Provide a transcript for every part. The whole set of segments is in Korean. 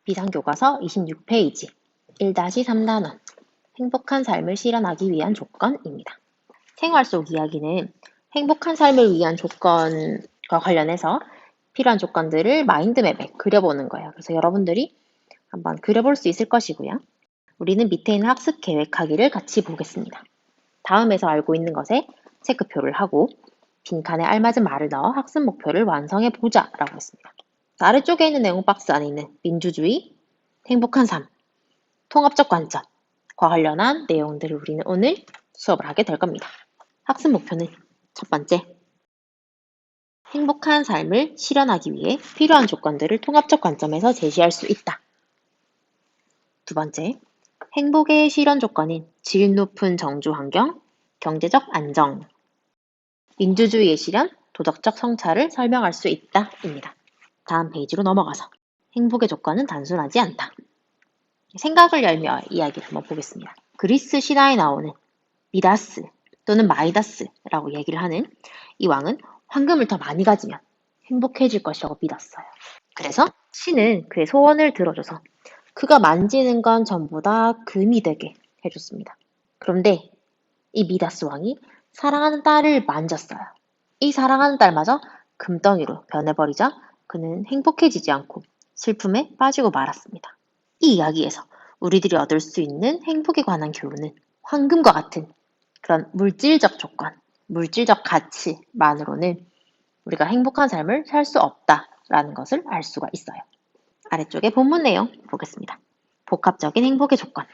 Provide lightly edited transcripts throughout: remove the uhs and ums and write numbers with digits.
비상교과서 26페이지 1-3단원 행복한 삶을 실현하기 위한 조건입니다. 생활 속 이야기는 행복한 삶을 위한 조건과 관련해서 필요한 조건들을 마인드맵에 그려보는 거예요. 그래서 여러분들이 한번 그려볼 수 있을 것이고요. 우리는 밑에 있는 학습 계획하기를 같이 보겠습니다. 다음에서 알고 있는 것에 체크표를 하고 빈칸에 알맞은 말을 넣어 학습 목표를 완성해 보자 라고 했습니다. 아래쪽에 있는 내용 박스 안에 있는 민주주의, 행복한 삶, 통합적 관점과 관련한 내용들을 우리는 오늘 수업을 하게 될 겁니다. 학습 목표는 첫 번째, 행복한 삶을 실현하기 위해 필요한 조건들을 통합적 관점에서 제시할 수 있다. 두 번째, 행복의 실현 조건인 질 높은 정주 환경, 경제적 안정, 민주주의의 실현, 도덕적 성찰을 설명할 수 있다. 입니다. 다음 페이지로 넘어가서 행복의 조건은 단순하지 않다. 생각을 열며 이야기를 한번 보겠습니다. 그리스 신화에 나오는 미다스 또는 마이다스라고 얘기를 하는 이 왕은 황금을 더 많이 가지면 행복해질 것이라고 믿었어요. 그래서 신은 그의 소원을 들어줘서 그가 만지는 건 전부 다 금이 되게 해줬습니다. 그런데 이 미다스 왕이 사랑하는 딸을 만졌어요. 이 사랑하는 딸마저 금덩이로 변해버리자 그는 행복해지지 않고 슬픔에 빠지고 말았습니다. 이 이야기에서 우리들이 얻을 수 있는 행복에 관한 교훈은 황금과 같은 그런 물질적 조건, 물질적 가치만으로는 우리가 행복한 삶을 살 수 없다라는 것을 알 수가 있어요. 아래쪽에 본문 내용 보겠습니다. 복합적인 행복의 조건.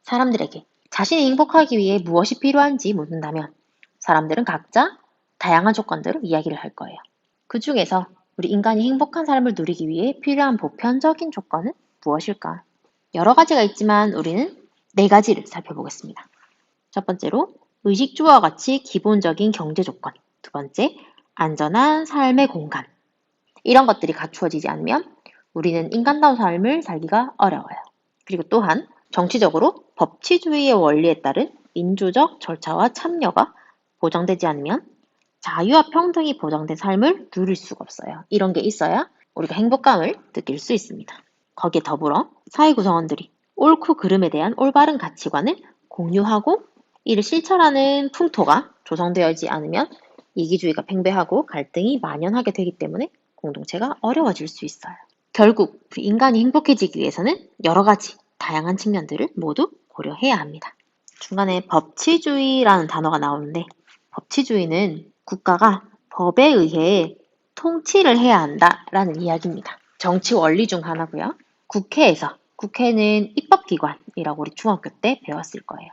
사람들에게 자신이 행복하기 위해 무엇이 필요한지 묻는다면 사람들은 각자 다양한 조건들을 이야기를 할 거예요. 그 중에서 우리 인간이 행복한 삶을 누리기 위해 필요한 보편적인 조건은 무엇일까? 여러 가지가 있지만 우리는 4가지를 살펴보겠습니다. 첫 번째로 의식주와 같이 기본적인 경제 조건. 두 번째, 안전한 삶의 공간. 이런 것들이 갖추어지지 않으면 우리는 인간다운 삶을 살기가 어려워요. 그리고 또한 정치적으로 법치주의의 원리에 따른 민주적 절차와 참여가 보장되지 않으면 자유와 평등이 보장된 삶을 누릴 수가 없어요. 이런 게 있어야 우리가 행복감을 느낄 수 있습니다. 거기에 더불어 사회 구성원들이 옳고 그름에 대한 올바른 가치관을 공유하고 이를 실천하는 풍토가 조성되어지지 않으면 이기주의가 팽배하고 갈등이 만연하게 되기 때문에 공동체가 어려워질 수 있어요. 결국 인간이 행복해지기 위해서는 여러 가지 다양한 측면들을 모두 고려해야 합니다. 중간에 법치주의라는 단어가 나오는데 법치주의는 국가가 법에 의해 통치를 해야 한다라는 이야기입니다. 정치 원리 중 하나고요. 국회는 입법기관이라고 우리 중학교 때 배웠을 거예요.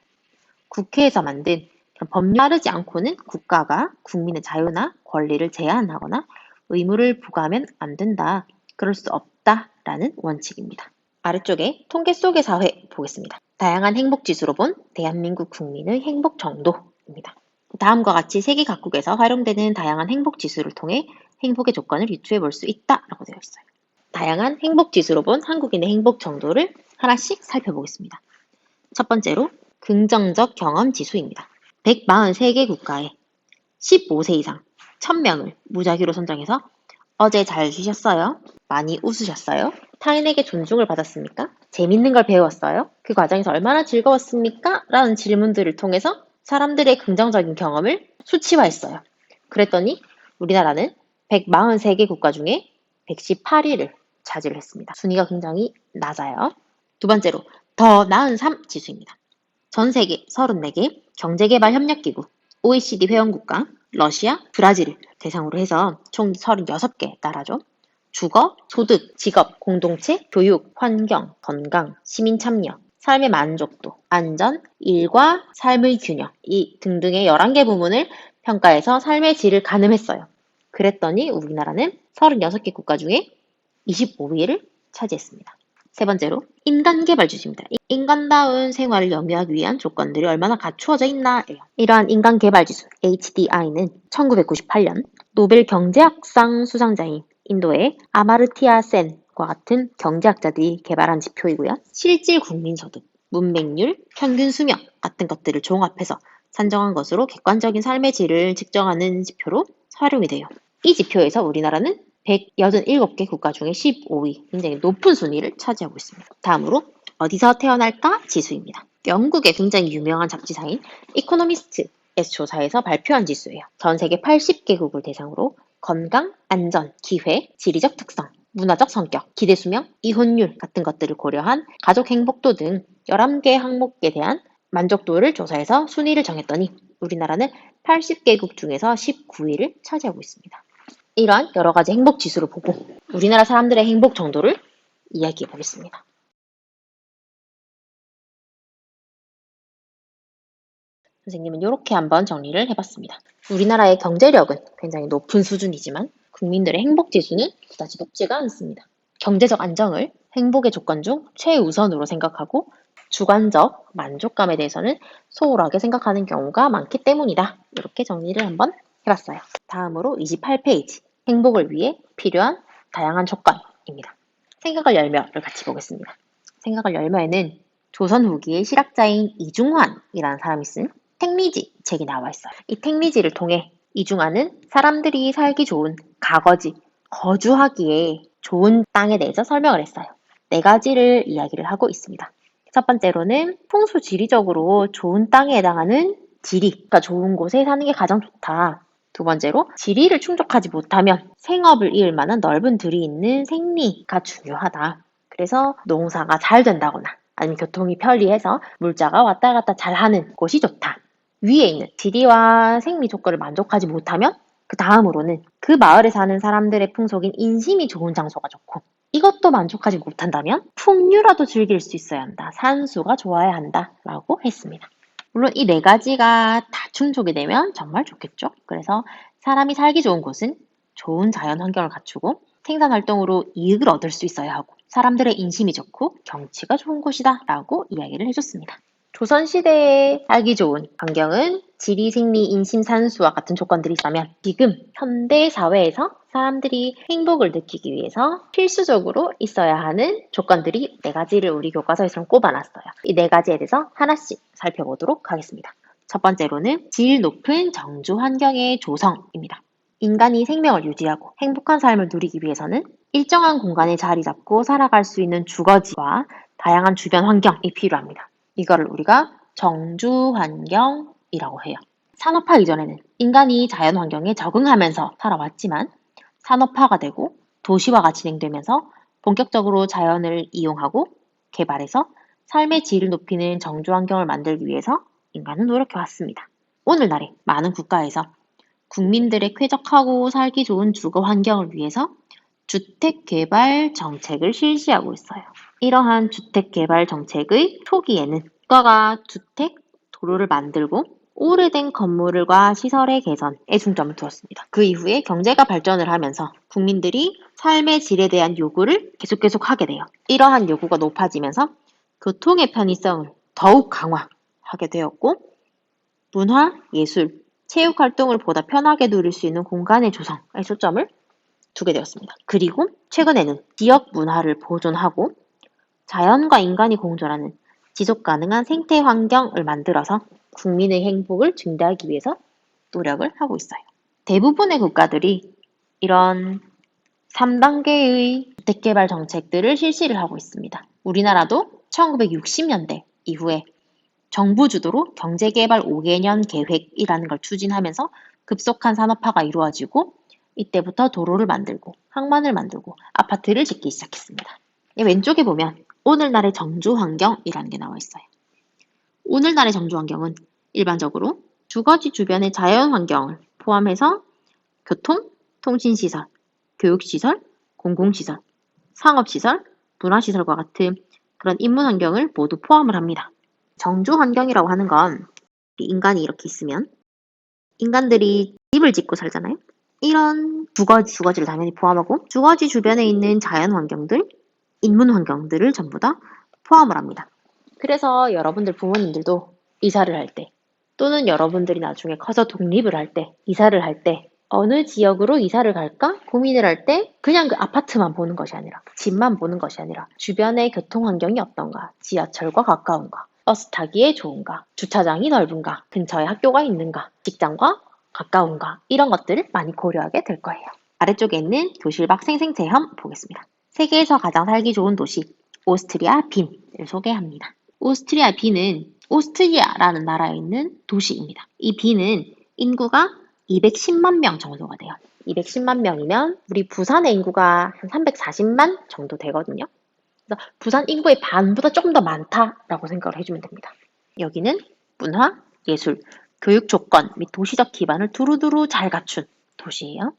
국회에서 만든 법률 따르지 않고는 국가가 국민의 자유나 권리를 제한하거나 의무를 부과하면 안 된다. 그럴 수 없다라는 원칙입니다. 아래쪽에 통계 속의 사회 보겠습니다. 다양한 행복지수로 본 대한민국 국민의 행복 정도입니다. 다음과 같이 세계 각국에서 활용되는 다양한 행복지수를 통해 행복의 조건을 유추해 볼 수 있다라고 되어 있어요. 다양한 행복지수로 본 한국인의 행복 정도를 하나씩 살펴보겠습니다. 첫 번째로 긍정적 경험 지수입니다. 143개 국가에 15세 이상 1000명을 무작위로 선정해서 어제 잘 쉬셨어요? 많이 웃으셨어요? 타인에게 존중을 받았습니까? 재밌는 걸 배웠어요? 그 과정에서 얼마나 즐거웠습니까? 라는 질문들을 통해서 사람들의 긍정적인 경험을 수치화했어요. 그랬더니 우리나라는 143개 국가 중에 118위를 차지를 했습니다. 순위가 굉장히 낮아요. 두 번째로 더 나은 삶 지수입니다. 전 세계 34개 경제개발협력기구, OECD 회원국가, 러시아, 브라질을 대상으로 해서 총 36개 나라죠. 주거, 소득, 직업, 공동체, 교육, 환경, 건강, 시민 참여, 삶의 만족도, 안전, 일과 삶의 균형 이 등등의 11개 부문을 평가해서 삶의 질을 가늠했어요. 그랬더니 우리나라는 36개 국가 중에 25위를 차지했습니다. 세 번째로 인간개발주의입니다. 인간다운 생활을 영위하기 위한 조건들이 얼마나 갖추어져 있나예요. 이러한 인간개발지수 HDI는 1998년 노벨 경제학상 수상자인 인도의 아마르티아 센과 같은 경제학자들이 개발한 지표이고요. 실질 국민소득, 문맹률, 평균 수명 같은 것들을 종합해서 산정한 것으로 객관적인 삶의 질을 측정하는 지표로 활용이 돼요. 이 지표에서 우리나라는 187개 국가 중에 15위, 굉장히 높은 순위를 차지하고 있습니다. 다음으로 어디서 태어날까 지수입니다. 영국의 굉장히 유명한 잡지사인 이코노미스트의 조사에서 발표한 지수예요. 전 세계 80개국을 대상으로 건강, 안전, 기회, 지리적 특성, 문화적 성격, 기대 수명, 이혼율 같은 것들을 고려한 가족 행복도 등 11개 항목에 대한 만족도를 조사해서 순위를 정했더니 우리나라는 80개국 중에서 19위를 차지하고 있습니다. 이러한 여러 가지 행복 지수를 보고 우리나라 사람들의 행복 정도를 이야기해 보겠습니다. 선생님은 이렇게 한번 정리를 해봤습니다. 우리나라의 경제력은 굉장히 높은 수준이지만 국민들의 행복 지수는 그다지 높지가 않습니다. 경제적 안정을 행복의 조건 중 최우선으로 생각하고 주관적 만족감에 대해서는 소홀하게 생각하는 경우가 많기 때문이다. 이렇게 정리를 한번 해봤어요. 다음으로 28페이지 행복을 위해 필요한 다양한 조건입니다. 생각을 열며를 같이 보겠습니다. 생각을 열며에는 조선 후기의 실학자인 이중환이라는 사람이 쓴 택리지 책이 나와 있어요. 이 택리지를 통해 이중환은 사람들이 살기 좋은 가거지, 거주하기에 좋은 땅에 대해서 설명을 했어요. 4가지를 이야기를 하고 있습니다. 첫 번째로는 풍수 지리적으로 좋은 땅에 해당하는 지리가 좋은 곳에 사는 게 가장 좋다. 두 번째로 지리를 충족하지 못하면 생업을 이을 만한 넓은 들이 있는 생리가 중요하다. 그래서 농사가 잘 된다거나 아니면 교통이 편리해서 물자가 왔다 갔다 잘하는 곳이 좋다. 위에 있는 지리와 생리 조건을 만족하지 못하면 그 다음으로는 그 마을에 사는 사람들의 풍속인 인심이 좋은 장소가 좋고 이것도 만족하지 못한다면 풍류라도 즐길 수 있어야 한다. 산수가 좋아야 한다. 라고 했습니다. 물론 이 4가지가 다 충족이 되면 정말 좋겠죠. 그래서 사람이 살기 좋은 곳은 좋은 자연 환경을 갖추고 생산 활동으로 이익을 얻을 수 있어야 하고 사람들의 인심이 좋고 경치가 좋은 곳이다 라고 이야기를 해줬습니다. 조선시대에 살기 좋은 환경은 지리, 생리, 인심, 산수와 같은 조건들이 있다면 지금 현대 사회에서 사람들이 행복을 느끼기 위해서 필수적으로 있어야 하는 조건들이 4가지를 우리 교과서에서 꼽아놨어요. 이 4가지에 대해서 하나씩 살펴보도록 하겠습니다. 첫 번째로는 질 높은 정주 환경의 조성입니다. 인간이 생명을 유지하고 행복한 삶을 누리기 위해서는 일정한 공간에 자리 잡고 살아갈 수 있는 주거지와 다양한 주변 환경이 필요합니다. 이거를 우리가 정주 환경이라고 해요. 산업화 이전에는 인간이 자연 환경에 적응하면서 살아왔지만 산업화가 되고 도시화가 진행되면서 본격적으로 자연을 이용하고 개발해서 삶의 질을 높이는 정주 환경을 만들기 위해서 인간은 노력해왔습니다. 오늘날에 많은 국가에서 국민들의 쾌적하고 살기 좋은 주거 환경을 위해서 주택개발 정책을 실시하고 있어요. 이러한 주택개발 정책의 초기에는 국가가 주택, 도로를 만들고 오래된 건물과 시설의 개선에 중점을 두었습니다. 그 이후에 경제가 발전을 하면서 국민들이 삶의 질에 대한 요구를 계속 하게 돼요. 이러한 요구가 높아지면서 교통의 편의성을 더욱 강화하게 되었고 문화, 예술, 체육 활동을 보다 편하게 누릴 수 있는 공간의 조성에 초점을 두게 되었습니다. 그리고 최근에는 지역 문화를 보존하고 자연과 인간이 공존하는 지속 가능한 생태 환경을 만들어서 국민의 행복을 증대하기 위해서 노력을 하고 있어요. 대부분의 국가들이 이런 3단계의 주택개발 정책들을 실시를 하고 있습니다. 우리나라도 1960년대 이후에 정부 주도로 경제개발 5개년 계획이라는 걸 추진하면서 급속한 산업화가 이루어지고 이때부터 도로를 만들고 항만을 만들고 아파트를 짓기 시작했습니다. 왼쪽에 보면 오늘날의 정주 환경이라는 게 나와 있어요. 오늘날의 정주 환경은 일반적으로 주거지 주변의 자연 환경을 포함해서 교통, 통신시설, 교육시설, 공공시설, 상업시설, 문화시설과 같은 그런 인문 환경을 모두 포함을 합니다. 정주 환경이라고 하는 건 인간이 이렇게 있으면 인간들이 집을 짓고 살잖아요. 이런 주거지를 당연히 포함하고 주거지 주변에 있는 자연 환경들, 인문 환경들을 전부 다 포함을 합니다. 그래서 여러분들 부모님들도 이사를 할 때 또는 여러분들이 나중에 커서 독립을 할 때 이사를 할 때 어느 지역으로 이사를 갈까 고민을 할 때 그냥 그 아파트만 보는 것이 아니라 집만 보는 것이 아니라 주변의 교통 환경이 어떤가, 지하철과 가까운가, 버스 타기에 좋은가, 주차장이 넓은가, 근처에 학교가 있는가, 직장과 가까운가 이런 것들을 많이 고려하게 될 거예요. 아래쪽에 있는 교실밖 생생체험 보겠습니다. 세계에서 가장 살기 좋은 도시 오스트리아 빈을 소개합니다. 오스트리아 빈은 오스트리아라는 나라에 있는 도시입니다. 이 빈은 인구가 210만 명 정도가 돼요. 210만 명이면 우리 부산의 인구가 한 340만 정도 되거든요. 그래서 부산 인구의 반보다 조금 더 많다라고 생각을 해주면 됩니다. 여기는 문화, 예술, 교육 조건 및 도시적 기반을 두루두루 잘 갖춘 도시예요.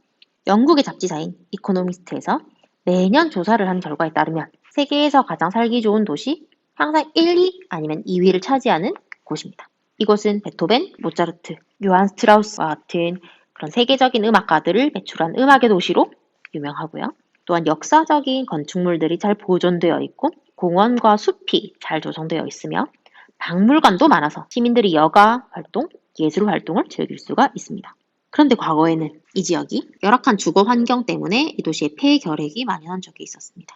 영국의 잡지사인 이코노미스트에서 매년 조사를 한 결과에 따르면 세계에서 가장 살기 좋은 도시 항상 1, 2 아니면 2위를 차지하는 곳입니다. 이곳은 베토벤, 모차르트, 요한 스트라우스와 같은 그런 세계적인 음악가들을 배출한 음악의 도시로 유명하고요. 또한 역사적인 건축물들이 잘 보존되어 있고 공원과 숲이 잘 조성되어 있으며 박물관도 많아서 시민들이 여가 활동, 예술 활동을 즐길 수가 있습니다. 그런데 과거에는 이 지역이 열악한 주거 환경 때문에 이 도시에 폐결핵이 만연한 적이 있었습니다.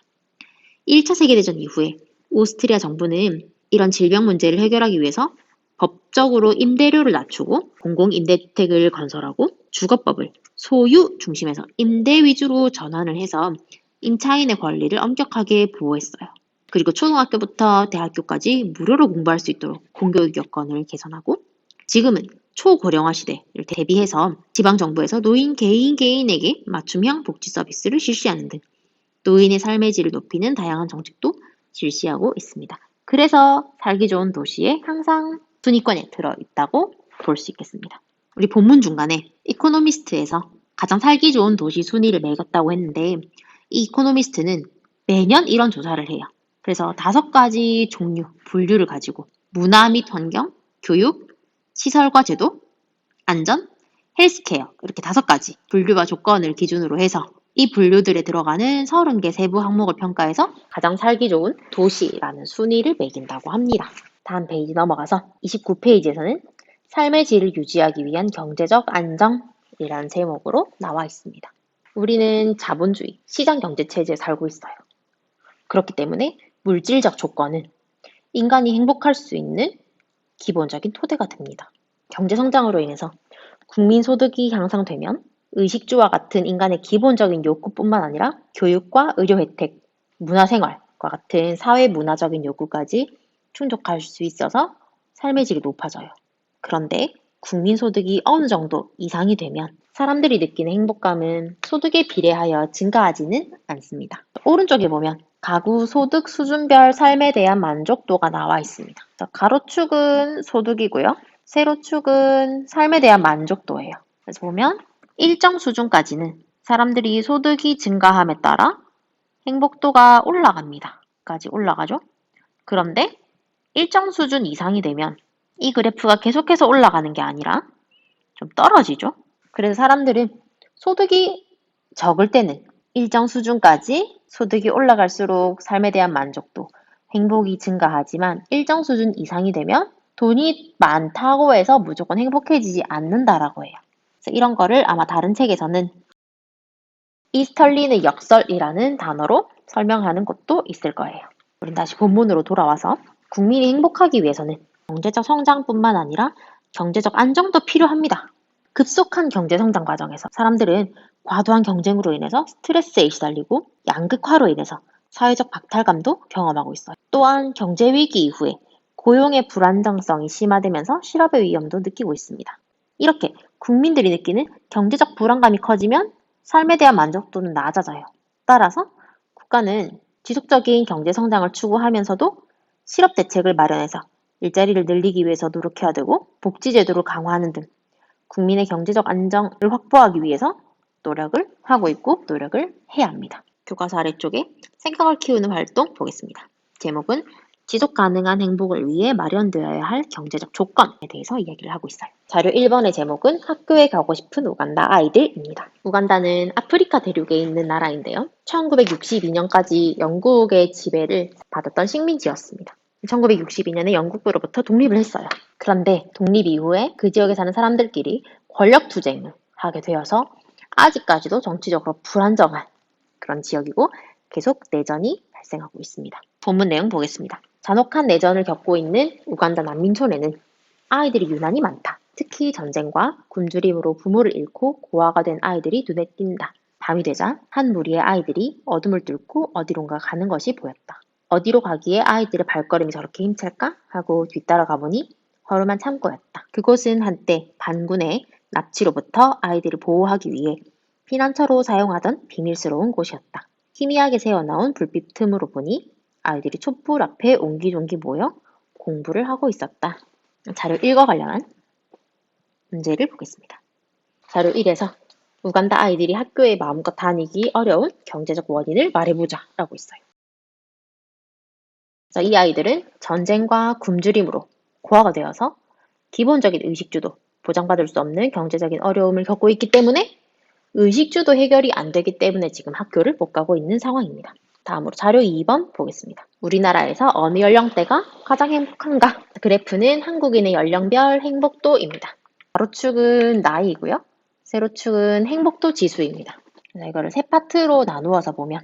1차 세계대전 이후에 오스트리아 정부는 이런 질병 문제를 해결하기 위해서 법적으로 임대료를 낮추고 공공임대주택을 건설하고 주거법을 소유 중심에서 임대 위주로 전환을 해서 임차인의 권리를 엄격하게 보호했어요. 그리고 초등학교부터 대학교까지 무료로 공부할 수 있도록 공교육 여건을 개선하고 지금은 초고령화 시대를 대비해서 지방정부에서 노인 개인에게 맞춤형 복지 서비스를 실시하는 등 노인의 삶의 질을 높이는 다양한 정책도 실시하고 있습니다. 그래서 살기 좋은 도시에 항상 순위권에 들어있다고 볼 수 있겠습니다. 우리 본문 중간에 이코노미스트에서 가장 살기 좋은 도시 순위를 매겼다고 했는데 이 이코노미스트는 매년 이런 조사를 해요. 그래서 5가지 종류, 분류를 가지고 문화 및 환경, 교육, 시설과 제도, 안전, 헬스케어 이렇게 5가지 분류와 조건을 기준으로 해서 이 분류들에 들어가는 30개 세부 항목을 평가해서 가장 살기 좋은 도시라는 순위를 매긴다고 합니다. 다음 페이지 넘어가서 29페이지에서는 삶의 질을 유지하기 위한 경제적 안정이라는 제목으로 나와 있습니다. 우리는 자본주의, 시장 경제 체제에 살고 있어요. 그렇기 때문에 물질적 조건은 인간이 행복할 수 있는 기본적인 토대가 됩니다. 경제 성장으로 인해서 국민 소득이 향상되면 의식주와 같은 인간의 기본적인 욕구뿐만 아니라 교육과 의료 혜택, 문화생활과 같은 사회 문화적인 요구까지 충족할 수 있어서 삶의 질이 높아져요. 그런데 국민 소득이 어느 정도 이상이 되면 사람들이 느끼는 행복감은 소득에 비례하여 증가하지는 않습니다. 오른쪽에 보면 가구 소득 수준별 삶에 대한 만족도가 나와 있습니다. 가로축은 소득이고요. 세로축은 삶에 대한 만족도예요. 그래서 보면 일정 수준까지는 사람들이 소득이 증가함에 따라 행복도가 올라갑니다. 까지 올라가죠. 그런데 일정 수준 이상이 되면 이 그래프가 계속해서 올라가는 게 아니라 좀 떨어지죠. 그래서 사람들은 소득이 적을 때는 일정 수준까지 소득이 올라갈수록 삶에 대한 만족도, 행복이 증가하지만 일정 수준 이상이 되면 돈이 많다고 해서 무조건 행복해지지 않는다라고 해요. 그래서 이런 거를 아마 다른 책에서는 이스털린의 역설이라는 단어로 설명하는 것도 있을 거예요. 우린 다시 본문으로 돌아와서 국민이 행복하기 위해서는 경제적 성장뿐만 아니라 경제적 안정도 필요합니다. 급속한 경제 성장 과정에서 사람들은 과도한 경쟁으로 인해서 스트레스에 시달리고 양극화로 인해서 사회적 박탈감도 경험하고 있어요. 또한 경제 위기 이후에 고용의 불안정성이 심화되면서 실업의 위험도 느끼고 있습니다. 이렇게 국민들이 느끼는 경제적 불안감이 커지면 삶에 대한 만족도는 낮아져요. 따라서 국가는 지속적인 경제 성장을 추구하면서도 실업 대책을 마련해서 일자리를 늘리기 위해서 노력해야 되고 복지제도를 강화하는 등 국민의 경제적 안정을 확보하기 위해서 노력을 하고 있고 노력을 해야 합니다. 교과서 아래쪽에 생각을 키우는 활동 보겠습니다. 제목은 지속 가능한 행복을 위해 마련되어야 할 경제적 조건에 대해서 이야기를 하고 있어요. 자료 1번의 제목은 학교에 가고 싶은 우간다 아이들입니다. 우간다는 아프리카 대륙에 있는 나라인데요. 1962년까지 영국의 지배를 받았던 식민지였습니다. 1962년에 영국으로부터 독립을 했어요. 그런데 독립 이후에 그 지역에 사는 사람들끼리 권력 투쟁을 하게 되어서 아직까지도 정치적으로 불안정한 그런 지역이고 계속 내전이 발생하고 있습니다. 본문 내용 보겠습니다. 잔혹한 내전을 겪고 있는 우간다 난민촌에는 아이들이 유난히 많다. 특히 전쟁과 굶주림으로 부모를 잃고 고아가 된 아이들이 눈에 띈다. 밤이 되자 한 무리의 아이들이 어둠을 뚫고 어디론가 가는 것이 보였다. 어디로 가기에 아이들의 발걸음이 저렇게 힘찰까? 하고 뒤따라 가보니 허름한 창고였다. 그곳은 한때 반군의 납치로부터 아이들을 보호하기 위해 피난처로 사용하던 비밀스러운 곳이었다. 희미하게 새어나온 불빛 틈으로 보니 아이들이 촛불 앞에 옹기종기 모여 공부를 하고 있었다. 자료 1과 관련한 문제를 보겠습니다. 자료 1에서 우간다 아이들이 학교에 마음껏 다니기 어려운 경제적 원인을 말해보자 라고 있어요. 이 아이들은 전쟁과 굶주림으로 고아가 되어서 기본적인 의식주도 보장받을 수 없는 경제적인 어려움을 겪고 있기 때문에 의식주도 해결이 안 되기 때문에 지금 학교를 못 가고 있는 상황입니다. 다음으로 자료 2번 보겠습니다. 우리나라에서 어느 연령대가 가장 행복한가? 그래프는 한국인의 연령별 행복도입니다. 가로축은 나이이고요. 세로축은 행복도 지수입니다. 이거를 세 파트로 나누어서 보면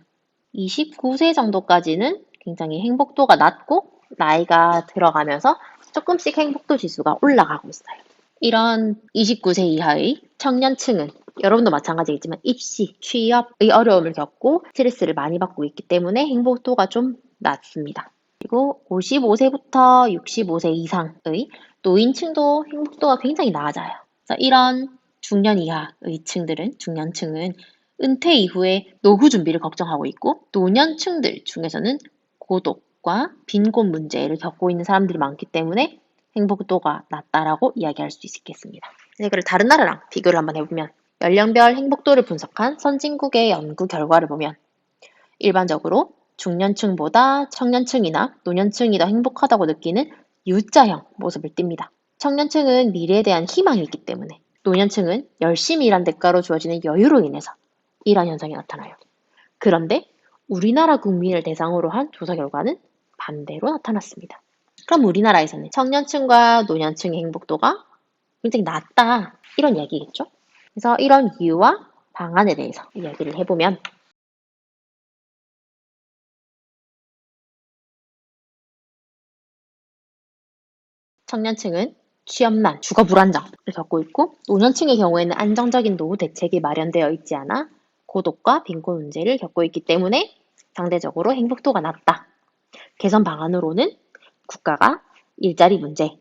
29세 정도까지는 굉장히 행복도가 낮고 나이가 들어가면서 조금씩 행복도 지수가 올라가고 있어요. 이런 29세 이하의 청년층은 여러분도 마찬가지겠지만 입시, 취업의 어려움을 겪고 스트레스를 많이 받고 있기 때문에 행복도가 좀 낮습니다. 그리고 55세부터 65세 이상의 노인층도 행복도가 굉장히 낮아요. 이런 중년 이하의 중년층은 은퇴 이후에 노후 준비를 걱정하고 있고 노년층들 중에서는 고독과 빈곤 문제를 겪고 있는 사람들이 많기 때문에 행복도가 낮다라고 이야기할 수 있겠습니다. 이걸 다른 나라랑 비교를 한번 해보면 연령별 행복도를 분석한 선진국의 연구 결과를 보면 일반적으로 중년층보다 청년층이나 노년층이 더 행복하다고 느끼는 U자형 모습을 띱니다. 청년층은 미래에 대한 희망이 있기 때문에 노년층은 열심히 일한 대가로 주어지는 여유로 인해서 이러한 현상이 나타나요. 그런데 우리나라 국민을 대상으로 한 조사 결과는 반대로 나타났습니다. 그럼 우리나라에서는 청년층과 노년층의 행복도가 굉장히 낮다 이런 이야기겠죠? 그래서 이런 이유와 방안에 대해서 이야기를 해보면 청년층은 취업난, 주거 불안정을 겪고 있고 노년층의 경우에는 안정적인 노후 대책이 마련되어 있지 않아 고독과 빈곤 문제를 겪고 있기 때문에 상대적으로 행복도가 낮다. 개선 방안으로는 국가가 일자리 문제,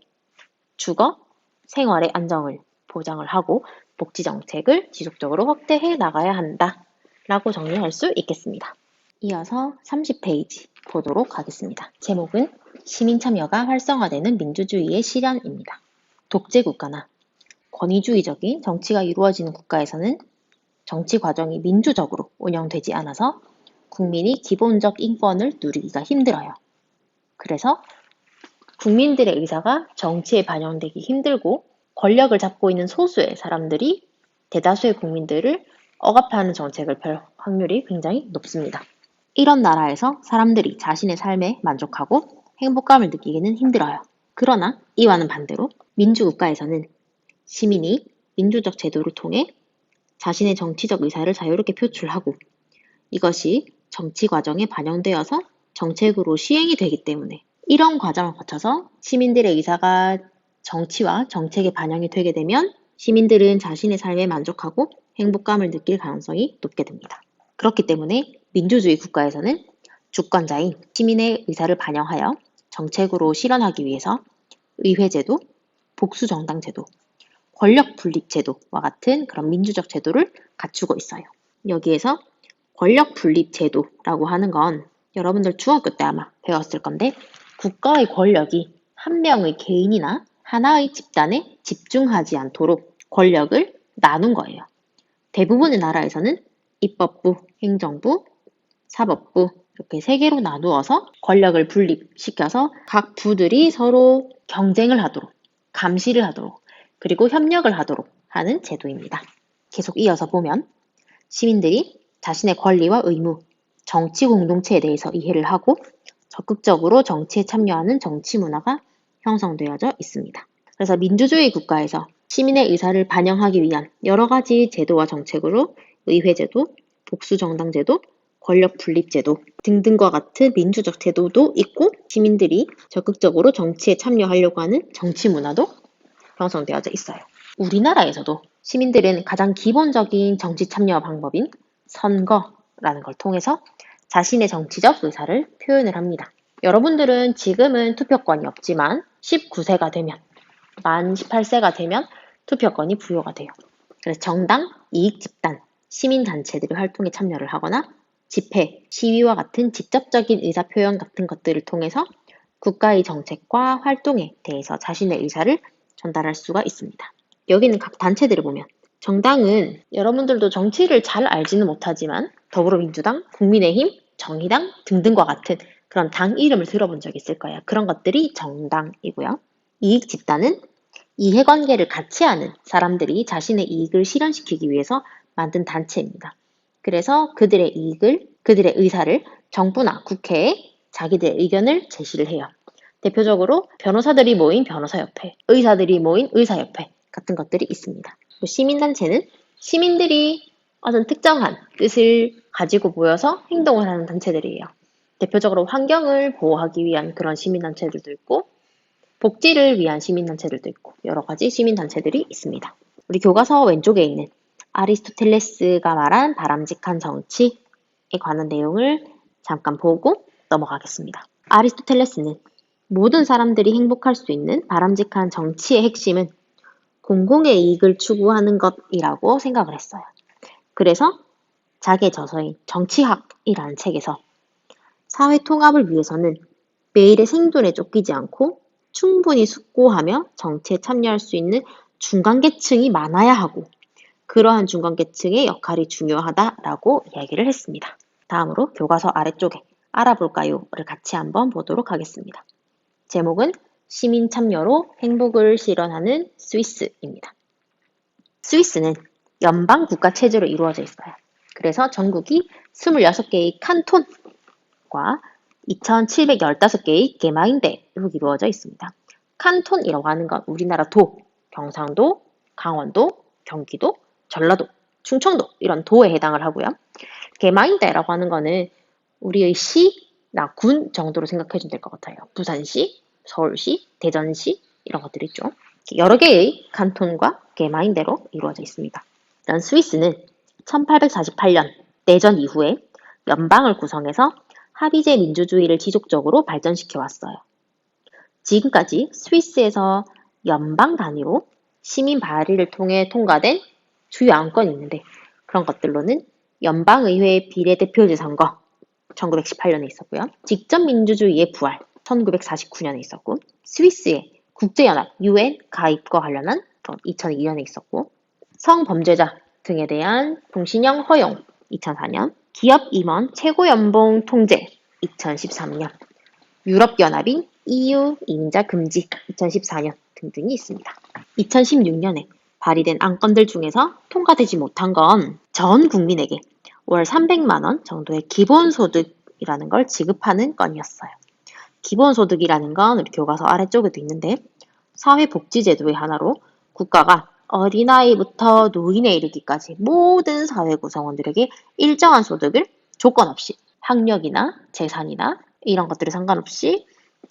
주거, 생활의 안정을 보장을 하고 복지 정책을 지속적으로 확대해 나가야 한다. 라고 정리할 수 있겠습니다. 이어서 30페이지 보도록 하겠습니다. 제목은 시민 참여가 활성화되는 민주주의의 실현입니다. 독재 국가나 권위주의적인 정치가 이루어지는 국가에서는 정치 과정이 민주적으로 운영되지 않아서 국민이 기본적 인권을 누리기가 힘들어요. 그래서 국민들의 의사가 정치에 반영되기 힘들고 권력을 잡고 있는 소수의 사람들이 대다수의 국민들을 억압하는 정책을 펼 확률이 굉장히 높습니다. 이런 나라에서 사람들이 자신의 삶에 만족하고 행복감을 느끼기는 힘들어요. 그러나 이와는 반대로 민주국가에서는 시민이 민주적 제도를 통해 자신의 정치적 의사를 자유롭게 표출하고 이것이 정치 과정에 반영되어서 정책으로 시행이 되기 때문에 이런 과정을 거쳐서 시민들의 의사가 정치와 정책에 반영이 되게 되면 시민들은 자신의 삶에 만족하고 행복감을 느낄 가능성이 높게 됩니다. 그렇기 때문에 민주주의 국가에서는 주권자인 시민의 의사를 반영하여 정책으로 실현하기 위해서 의회제도, 복수정당제도, 권력분립제도와 같은 그런 민주적 제도를 갖추고 있어요. 여기에서 권력분립제도라고 하는 건 여러분들 중학교 때 아마 배웠을 건데 국가의 권력이 한 명의 개인이나 하나의 집단에 집중하지 않도록 권력을 나눈 거예요. 대부분의 나라에서는 입법부, 행정부, 사법부 이렇게 세 개로 나누어서 권력을 분립시켜서 각 부들이 서로 경쟁을 하도록, 감시를 하도록, 그리고 협력을 하도록 하는 제도입니다. 계속 이어서 보면 시민들이 자신의 권리와 의무, 정치 공동체에 대해서 이해를 하고 적극적으로 정치에 참여하는 정치 문화가 형성되어져 있습니다. 그래서 민주주의 국가에서 시민의 의사를 반영하기 위한 여러 가지 제도와 정책으로 의회제도, 복수정당제도, 권력분립제도 등등과 같은 민주적 제도도 있고 시민들이 적극적으로 정치에 참여하려고 하는 정치 문화도 형성되어져 있어요. 우리나라에서도 시민들은 가장 기본적인 정치 참여 방법인 선거라는 걸 통해서 자신의 정치적 의사를 표현을 합니다. 여러분들은 지금은 투표권이 없지만 19세가 되면, 만 18세가 되면 투표권이 부여가 돼요. 그래서 정당, 이익집단, 시민단체들의 활동에 참여를 하거나 집회, 시위와 같은 직접적인 의사표현 같은 것들을 통해서 국가의 정책과 활동에 대해서 자신의 의사를 전달할 수가 있습니다. 여기 있는 각 단체들을 보면 정당은 여러분들도 정치를 잘 알지는 못하지만 더불어민주당, 국민의힘, 정의당 등등과 같은 그런 당 이름을 들어본 적 있을 거예요. 그런 것들이 정당이고요. 이익집단은 이해관계를 같이 하는 사람들이 자신의 이익을 실현시키기 위해서 만든 단체입니다. 그래서 그들의 의사를 정부나 국회에 자기들의 의견을 제시를 해요. 대표적으로 변호사들이 모인 변호사협회, 의사들이 모인 의사협회 같은 것들이 있습니다. 시민단체는 시민들이 어떤 특정한 뜻을 가지고 모여서 행동을 하는 단체들이에요. 대표적으로 환경을 보호하기 위한 그런 시민단체들도 있고 복지를 위한 시민단체들도 있고 여러 가지 시민단체들이 있습니다. 우리 교과서 왼쪽에 있는 아리스토텔레스가 말한 바람직한 정치에 관한 내용을 잠깐 보고 넘어가겠습니다. 아리스토텔레스는 모든 사람들이 행복할 수 있는 바람직한 정치의 핵심은 공공의 이익을 추구하는 것이라고 생각을 했어요. 그래서 자기의 저서인 정치학이라는 책에서 사회 통합을 위해서는 매일의 생존에 쫓기지 않고 충분히 숙고하며 정치에 참여할 수 있는 중간계층이 많아야 하고 그러한 중간계층의 역할이 중요하다라고 이야기를 했습니다. 다음으로 교과서 아래쪽에 알아볼까요?를 같이 한번 보도록 하겠습니다. 제목은 시민 참여로 행복을 실현하는 스위스입니다. 스위스는 연방 국가 체제로 이루어져 있어요. 그래서 전국이 26개의 칸톤과 2,715개의 게마인데로 이루어져 있습니다. 칸톤이라고 하는 건 우리나라 도, 경상도, 강원도, 경기도, 전라도, 충청도 이런 도에 해당을 하고요. 게마인데라고 하는 거는 우리의 시나 군 정도로 생각해 주면 될 것 같아요. 부산시, 서울시, 대전시 이런 것들 있죠. 여러 개의 칸톤과 게마인데로 이루어져 있습니다. 이런 스위스는 1848년 내전 이후에 연방을 구성해서 합의제 민주주의를 지속적으로 발전시켜 왔어요. 지금까지 스위스에서 연방 단위로 시민 발의를 통해 통과된 주요 안건이 있는데 그런 것들로는 연방의회 비례대표제 선거 1918년에 있었고요. 직접 민주주의의 부활 1949년에 있었고 스위스의 국제연합 UN 가입과 관련한 2002년에 있었고 성범죄자 등에 대한 동신형 허용 2004년 기업 임원 최고연봉 통제 2013년 유럽연합인 EU 이민자 금지 2014년 등등이 있습니다. 2016년에 발의된 안건들 중에서 통과되지 못한 건 전 국민에게 월 300만 원 정도의 기본소득이라는 걸 지급하는 건이었어요. 기본소득이라는 건 우리 교과서 아래쪽에도 있는데 사회복지제도의 하나로 국가가 어린아이부터 노인에 이르기까지 모든 사회 구성원들에게 일정한 소득을 조건 없이 학력이나 재산이나 이런 것들에 상관없이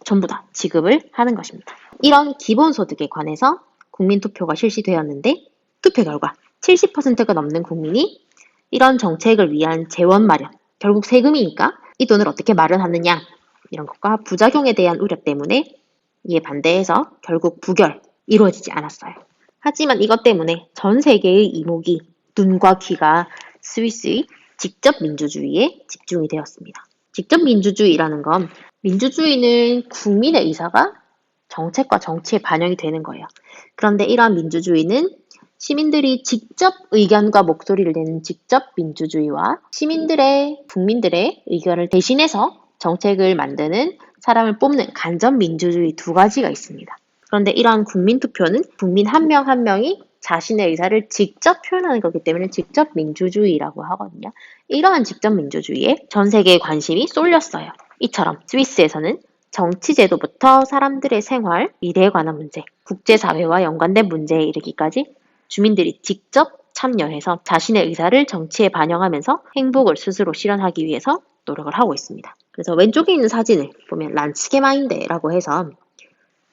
전부 다 지급을 하는 것입니다. 이런 기본소득에 관해서 국민투표가 실시되었는데 투표 결과 70%가 넘는 국민이 이런 정책을 위한 재원 마련, 결국 세금이니까 이 돈을 어떻게 마련하느냐 이런 것과 부작용에 대한 우려 때문에 이에 반대해서 결국 부결 이루어지지 않았어요. 하지만 이것 때문에 전 세계의 이목이 눈과 귀가 스위스의 직접 민주주의에 집중이 되었습니다. 직접 민주주의라는 건 민주주의는 국민의 의사가 정책과 정치에 반영이 되는 거예요. 그런데 이러한 민주주의는 시민들이 직접 의견과 목소리를 내는 직접 민주주의와 국민들의 의견을 대신해서 정책을 만드는 사람을 뽑는 간접 민주주의 두 가지가 있습니다. 그런데 이러한 국민투표는 국민 한 명 한 명이 자신의 의사를 직접 표현하는 거기 때문에 직접 민주주의라고 하거든요. 이러한 직접 민주주의에 전 세계의 관심이 쏠렸어요. 이처럼 스위스에서는 정치제도부터 사람들의 생활, 미래에 관한 문제, 국제사회와 연관된 문제에 이르기까지 주민들이 직접 참여해서 자신의 의사를 정치에 반영하면서 행복을 스스로 실현하기 위해서 노력을 하고 있습니다. 그래서 왼쪽에 있는 사진을 보면 란츠게마인데라고 해서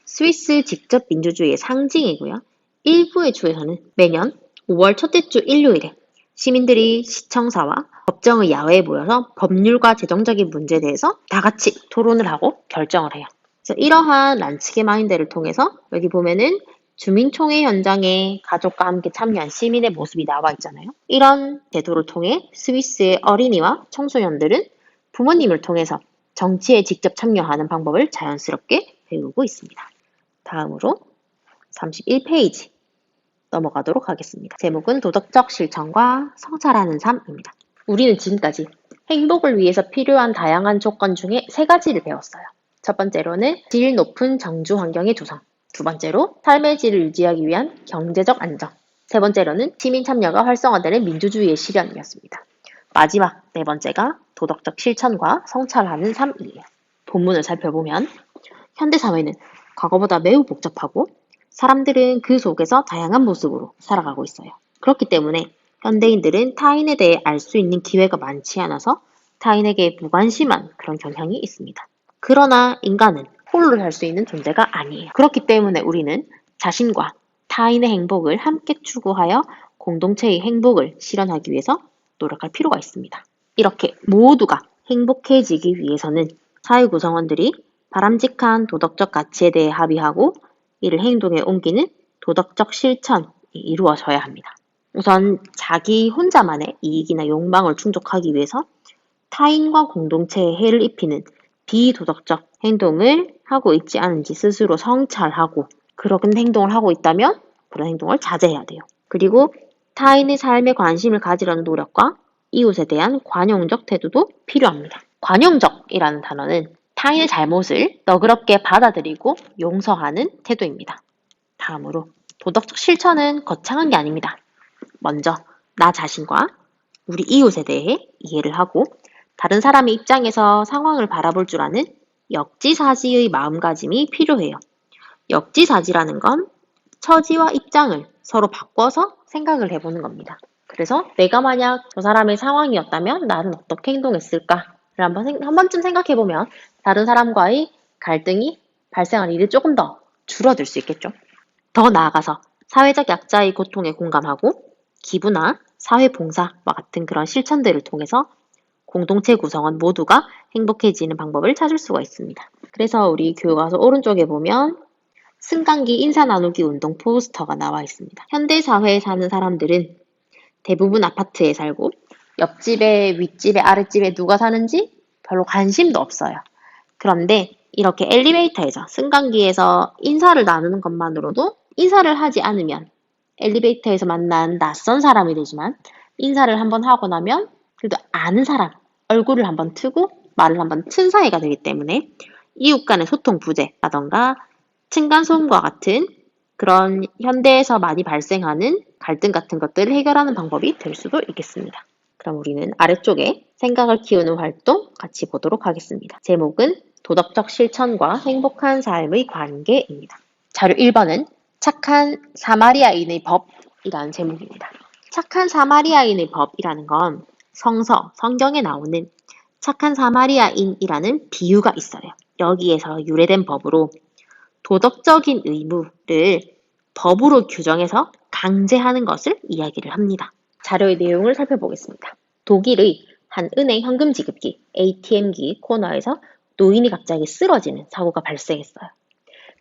스위스 직접 민주주의의 상징이고요. 일부의 주에서는 매년 5월 첫째 주 일요일에 시민들이 시청사와 법정의 야외에 모여서 법률과 재정적인 문제에 대해서 다 같이 토론을 하고 결정을 해요. 그래서 이러한 란츠의 마인드를 통해서 여기 보면은 주민총회 현장에 가족과 함께 참여한 시민의 모습이 나와 있잖아요. 이런 제도를 통해 스위스의 어린이와 청소년들은 부모님을 통해서 정치에 직접 참여하는 방법을 자연스럽게 배우고 있습니다. 다음으로 31페이지 넘어가도록 하겠습니다. 제목은 도덕적 실천과 성찰하는 삶입니다. 우리는 지금까지 행복을 위해서 필요한 다양한 조건 중에 세 가지를 배웠어요. 첫 번째로는 질 높은 정주 환경의 조성. 두 번째로 삶의 질을 유지하기 위한 경제적 안정. 세 번째로는 시민 참여가 활성화되는 민주주의의 실현이었습니다. 마지막 네 번째가 도덕적 실천과 성찰하는 삶이에요. 본문을 살펴보면 현대 사회는 과거보다 매우 복잡하고 사람들은 그 속에서 다양한 모습으로 살아가고 있어요. 그렇기 때문에 현대인들은 타인에 대해 알 수 있는 기회가 많지 않아서 타인에게 무관심한 그런 경향이 있습니다. 그러나 인간은 홀로 살 수 있는 존재가 아니에요. 그렇기 때문에 우리는 자신과 타인의 행복을 함께 추구하여 공동체의 행복을 실현하기 위해서 노력할 필요가 있습니다. 이렇게 모두가 행복해지기 위해서는 사회 구성원들이 바람직한 도덕적 가치에 대해 합의하고 이를 행동에 옮기는 도덕적 실천이 이루어져야 합니다. 우선 자기 혼자만의 이익이나 욕망을 충족하기 위해서 타인과 공동체에 해를 입히는 비도덕적 행동을 하고 있지 않은지 스스로 성찰하고 그런 행동을 하고 있다면 그런 행동을 자제해야 돼요. 그리고 타인의 삶에 관심을 가지려는 노력과 이웃에 대한 관용적 태도도 필요합니다. 관용적이라는 단어는 타인의 잘못을 너그럽게 받아들이고 용서하는 태도입니다. 다음으로 도덕적 실천은 거창한 게 아닙니다. 먼저 나 자신과 우리 이웃에 대해 이해를 하고 다른 사람의 입장에서 상황을 바라볼 줄 아는 역지사지의 마음가짐이 필요해요. 역지사지라는 건 처지와 입장을 서로 바꿔서 생각을 해보는 겁니다. 그래서 내가 만약 저 사람의 상황이었다면 나는 어떻게 행동했을까를 한 번쯤 생각해보면 다른 사람과의 갈등이 발생할 일이 조금 더 줄어들 수 있겠죠. 더 나아가서 사회적 약자의 고통에 공감하고 기부나 사회봉사와 같은 그런 실천들을 통해서 공동체 구성원 모두가 행복해지는 방법을 찾을 수가 있습니다. 그래서 우리 교과서 오른쪽에 보면 승강기 인사 나누기 운동 포스터가 나와 있습니다. 현대 사회에 사는 사람들은 대부분 아파트에 살고 옆집에, 윗집에, 아랫집에 누가 사는지 별로 관심도 없어요. 그런데 이렇게 엘리베이터에서 승강기에서 인사를 나누는 것만으로도 인사를 하지 않으면 엘리베이터에서 만난 낯선 사람이 되지만 인사를 한번 하고 나면 그래도 아는 사람 얼굴을 한번 트고 말을 한번 튼 사이가 되기 때문에 이웃 간의 소통 부재라던가 층간소음과 같은 그런 현대에서 많이 발생하는 갈등 같은 것들을 해결하는 방법이 될 수도 있겠습니다. 그럼 우리는 아래쪽에 생각을 키우는 활동 같이 보도록 하겠습니다. 제목은 도덕적 실천과 행복한 삶의 관계입니다. 자료 1번은 착한 사마리아인의 법이라는 제목입니다. 착한 사마리아인의 법이라는 건 성경에 나오는 착한 사마리아인이라는 비유가 있어요. 여기에서 유래된 법으로 도덕적인 의무를 법으로 규정해서 강제하는 것을 이야기를 합니다. 자료의 내용을 살펴보겠습니다. 독일의 한 은행 현금 지급기 ATM기 코너에서 노인이 갑자기 쓰러지는 사고가 발생했어요.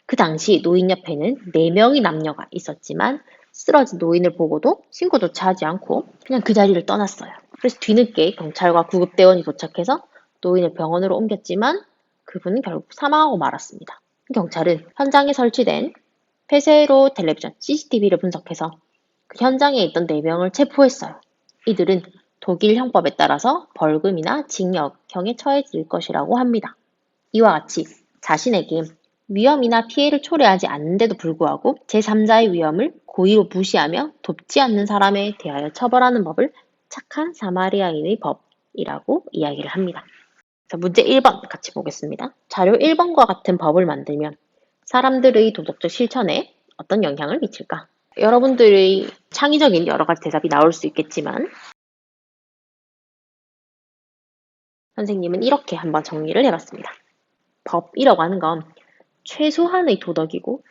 그 당시 노인 옆에는 4명의 남녀가 있었지만 쓰러진 노인을 보고도 신고조차 하지 않고 그냥 그 자리를 떠났어요. 그래서 뒤늦게 경찰과 구급대원이 도착해서 노인을 병원으로 옮겼지만 그분은 결국 사망하고 말았습니다. 경찰은 현장에 설치된 폐쇄로 텔레비전 CCTV를 분석해서 그 현장에 있던 4명을 체포했어요. 이들은 독일 형법에 따라서 벌금이나 징역형에 처해질 것이라고 합니다. 이와 같이 자신에게 위험이나 피해를 초래하지 않는데도 불구하고 제3자의 위험을 고의로 무시하며 돕지 않는 사람에 대하여 처벌하는 법을 착한 사마리아인의 법이라고 이야기를 합니다. 자, 문제 1번 같이 보겠습니다. 자료 1번과 같은 법을 만들면 사람들의 도덕적 실천에 어떤 영향을 미칠까? 여러분들의 창의적인 여러 가지 대답이 나올 수 있겠지만 선생님은 이렇게 한번 정리를 해봤습니다. 법이라고 하는 건 최소한의 도덕이고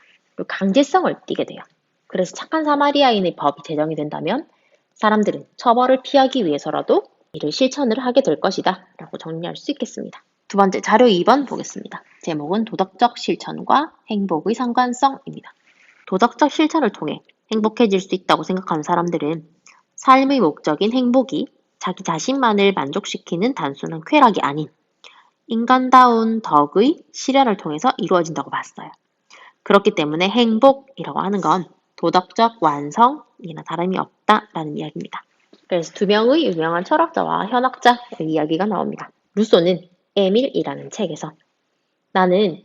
강제성을 띠게 돼요. 그래서 착한 사마리아인의 법이 제정이 된다면 사람들은 처벌을 피하기 위해서라도 이를 실천을 하게 될 것이다 라고 정리할 수 있겠습니다. 두 번째 자료 2번 보겠습니다. 제목은 도덕적 실천과 행복의 상관성입니다. 도덕적 실천을 통해 행복해질 수 있다고 생각하는 사람들은 삶의 목적인 행복이 자기 자신만을 만족시키는 단순한 쾌락이 아닌 인간다운 덕의 실현을 통해서 이루어진다고 봤어요. 그렇기 때문에 행복이라고 하는 건 도덕적 완성이나 다름이 없다라는 이야기입니다. 그래서 두 명의 유명한 철학자와 현학자의 이야기가 나옵니다. 루소는 에밀이라는 책에서 나는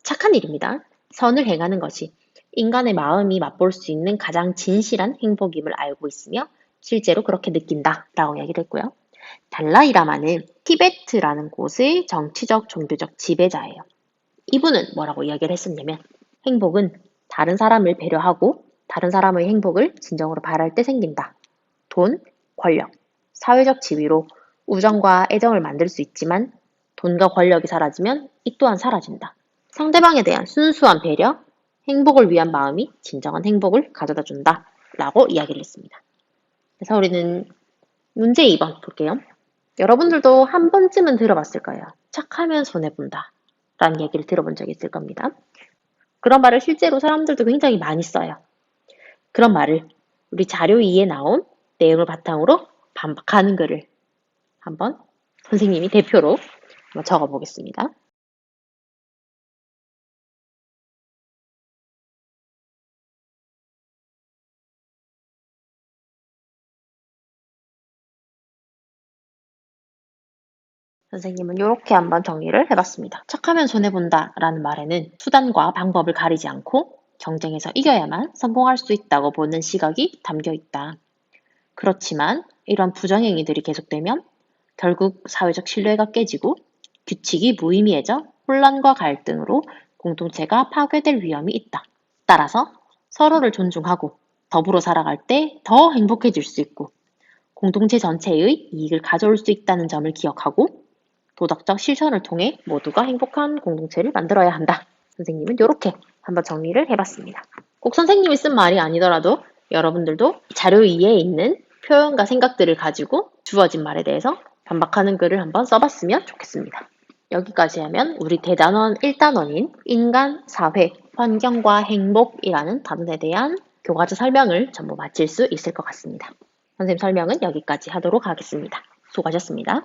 착한 일입니다. 선을 행하는 것이 인간의 마음이 맛볼 수 있는 가장 진실한 행복임을 알고 있으며 실제로 그렇게 느낀다 라고 이야기를 했고요. 달라이라마는 티베트라는 곳의 정치적 종교적 지배자예요. 이분은 뭐라고 이야기를 했었냐면 행복은 다른 사람을 배려하고 다른 사람의 행복을 진정으로 바랄 때 생긴다. 돈, 권력, 사회적 지위로 우정과 애정을 만들 수 있지만 돈과 권력이 사라지면 이 또한 사라진다. 상대방에 대한 순수한 배려, 행복을 위한 마음이 진정한 행복을 가져다 준다. 라고 이야기를 했습니다. 그래서 우리는 문제 2번 볼게요. 여러분들도 한 번쯤은 들어봤을 거예요. 착하면 손해본다. 라는 얘기를 들어본 적이 있을 겁니다. 그런 말을 실제로 사람들도 굉장히 많이 써요. 그런 말을 우리 자료 2에 나온 내용을 바탕으로 반박하는 글을 한번 선생님이 대표로 한번 적어보겠습니다. 선생님은 이렇게 한번 정리를 해봤습니다. 착하면 손해본다 라는 말에는 수단과 방법을 가리지 않고 경쟁에서 이겨야만 성공할 수 있다고 보는 시각이 담겨 있다. 그렇지만 이런 부정행위들이 계속되면 결국 사회적 신뢰가 깨지고 규칙이 무의미해져 혼란과 갈등으로 공동체가 파괴될 위험이 있다. 따라서 서로를 존중하고 더불어 살아갈 때 더 행복해질 수 있고 공동체 전체의 이익을 가져올 수 있다는 점을 기억하고 도덕적 실천을 통해 모두가 행복한 공동체를 만들어야 한다. 선생님은 이렇게 한번 정리를 해봤습니다. 꼭 선생님이 쓴 말이 아니더라도 여러분들도 자료 위에 있는 표현과 생각들을 가지고 주어진 말에 대해서 반박하는 글을 한번 써봤으면 좋겠습니다. 여기까지 하면 우리 대단원 1단원인 인간, 사회, 환경과 행복이라는 단원에 대한 교과서 설명을 전부 마칠 수 있을 것 같습니다. 선생님 설명은 여기까지 하도록 하겠습니다. 수고하셨습니다.